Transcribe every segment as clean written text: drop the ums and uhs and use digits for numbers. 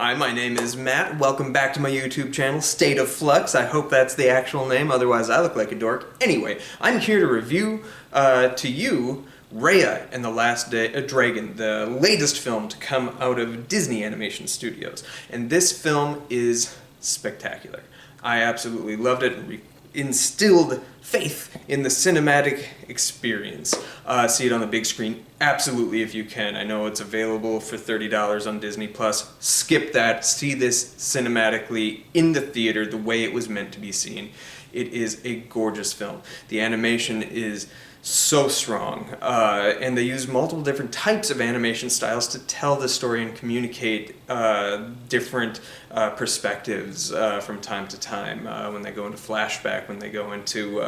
Hi, my name is Matt. Welcome back to my YouTube channel, State of Flux. I hope that's the actual name, otherwise I look like a dork. Anyway, I'm here to review to you Raya and the Last Dragon, the latest film to come out of Disney Animation Studios. And this film is spectacular. I absolutely loved it and instilled faith in the cinematic experience. See it on the big screen, absolutely, if you can. I know it's available for $30 on Disney+. Skip that, see this cinematically in the theater the way it was meant to be seen. It is a gorgeous film. The animation is so strong, and they use multiple different types of animation styles to tell the story and communicate different perspectives from time to time. When they go into flashback, when they go into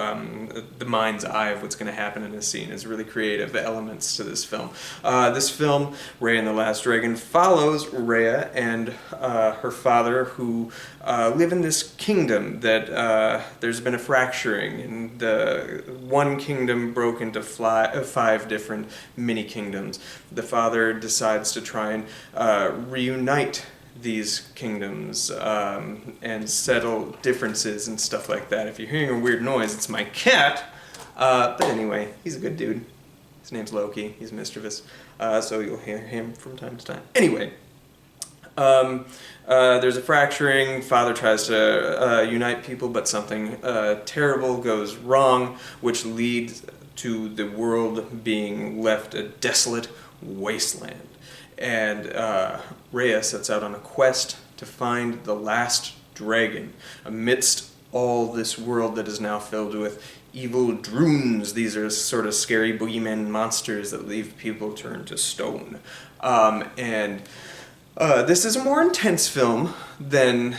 the mind's eye of what's going to happen in a scene, is really creative elements to this film. This film, Raya and the Last Dragon, follows Raya and her father, who live in this kingdom that there's been a fracturing, and the one kingdom broke into 5 different mini-kingdoms. The father decides to try and reunite these kingdoms and settle differences and stuff like that. If you're hearing a weird noise, it's my cat. But anyway, he's a good dude. His name's Loki. He's mischievous. So you'll hear him from time to time. Anyway. There's a fracturing. Father tries to unite people, but something terrible goes wrong, which leads to the world being left a desolate wasteland. And Raya sets out on a quest to find the last dragon amidst all this world that is now filled with evil droons. These are sort of scary boogeyman monsters that leave people turned to stone. This is a more intense film than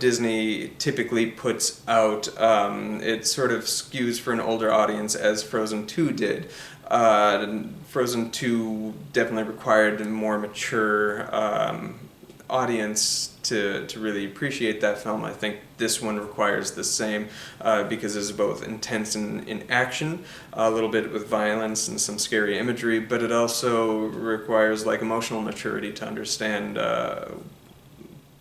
Disney typically puts out. It sort of skews for an older audience, as Frozen 2 did. Frozen 2 definitely required a more mature audience to really appreciate that film. I think this one requires the same because it's both intense in action, a little bit with violence and some scary imagery, but it also requires like emotional maturity to understand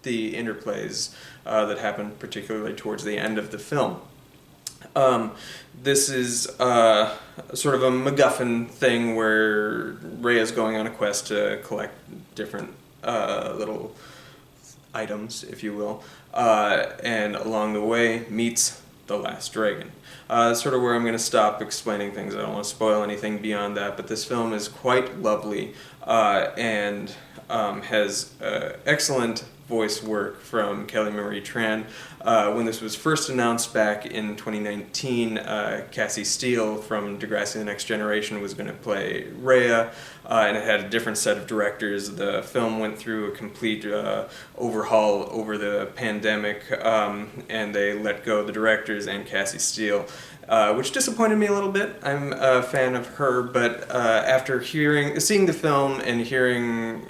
the interplays that happen particularly towards the end of the film. This is sort of a MacGuffin thing where Raya's going on a quest to collect different little items, if you will, and along the way meets the last dragon. That's sort of where I'm going to stop explaining things. I don't want to spoil anything beyond that, but this film is quite lovely and has excellent voice work from Kelly Marie Tran. When this was first announced back in 2019, Cassie Steele from Degrassi The Next Generation was going to play Raya, and it had a different set of directors. The film went through a complete overhaul over the pandemic, and they let go of the directors and Cassie Steele, which disappointed me a little bit. I'm a fan of her, but after seeing the film and hearing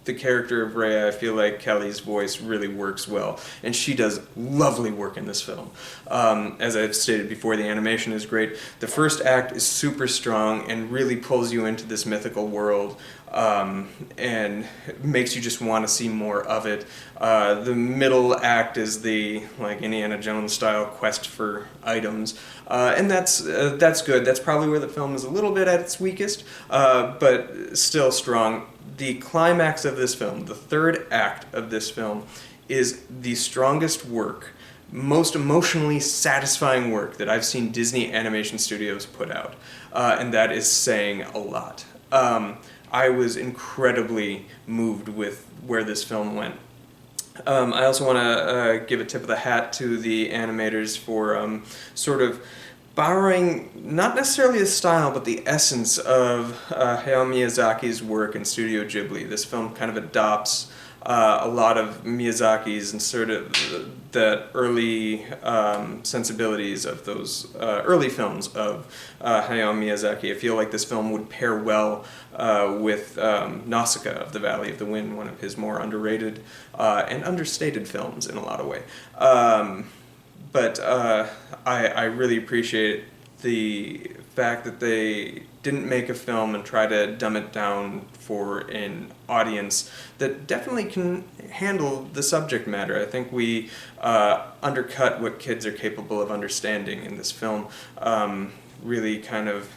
the character of Raya, I feel like Kelly's voice really works well, and she does lovely work in this film. As I've stated before, the animation is great. The first act is super strong and really pulls you into this mythical world, and makes you just want to see more of it. The middle act is the Indiana Jones style quest for items, and that's good. That's probably where the film is a little bit at its weakest, but still strong. The climax of this film, the third act of this film, is the strongest work, most emotionally satisfying work that I've seen Disney Animation Studios put out, and that is saying a lot. I was incredibly moved with where this film went. I also want to give a tip of the hat to the animators for sort of borrowing not necessarily the style, but the essence of Hayao Miyazaki's work in Studio Ghibli. This film kind of adopts a lot of Miyazaki's and sort of the early sensibilities of those early films of Hayao Miyazaki. I feel like this film would pair well with Nausicaa of the Valley of the Wind, one of his more underrated and understated films in a lot of ways. But I really appreciate the fact that they didn't make a film and try to dumb it down for an audience that definitely can handle the subject matter. I think we undercut what kids are capable of understanding in this film. Really kind of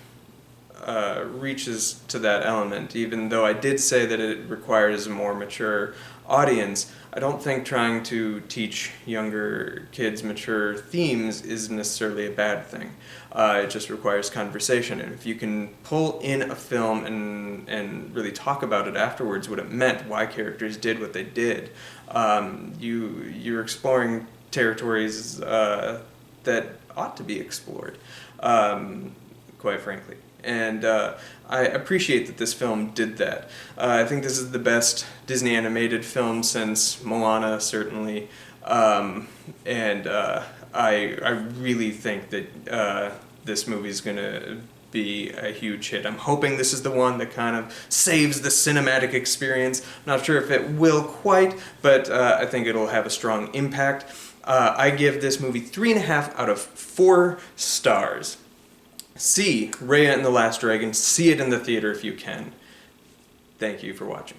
reaches to that element. Even though I did say that it requires a more mature audience, I don't think trying to teach younger kids mature themes is necessarily a bad thing. It just requires conversation, and if you can pull in a film and really talk about it afterwards, what it meant, why characters did what they did, you're exploring territories that ought to be explored, quite frankly. And I appreciate that this film did that. I think this is the best Disney animated film since Moana, certainly. And I really think that this movie is going to be a huge hit. I'm hoping this is the one that kind of saves the cinematic experience. Not sure if it will quite, but I think it'll have a strong impact. I give this movie 3.5 out of 4 stars. See Raya and the Last Dragon. See it in the theater if you can. Thank you for watching.